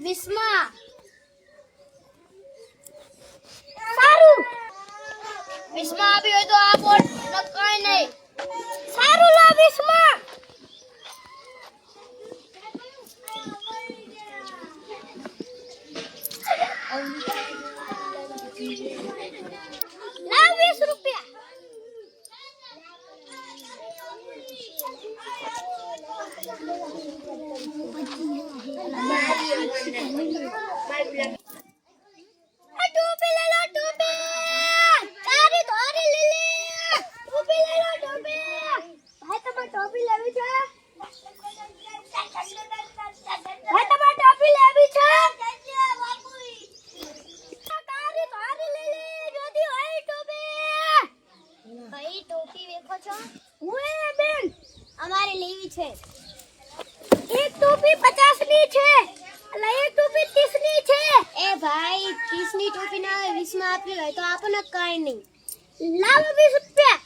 વિસ્મા સારું વિસ્મા આવી હોય તો આ બોર્ડ કઈ નહીં સારું લા વિસ્મા લા 20 રૂપિયા અમારે લેવી છે એક ટોપી 50 ની છે એટલે એક ટોપી 30 ની છે એ ભાઈ 30 ની ટોપી ના 20 માં આપી હોય તો આપણને કાઈ નહીં લાવો 20 રૂપિયા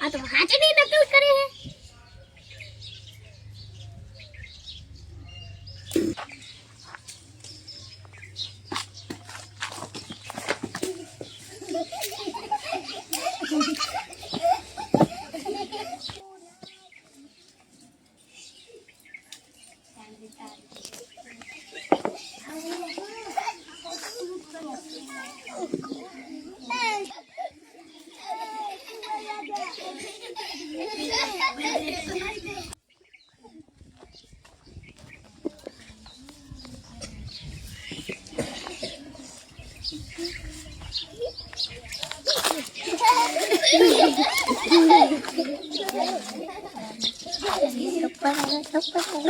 तो हाथ नहीं नकल करे है Apa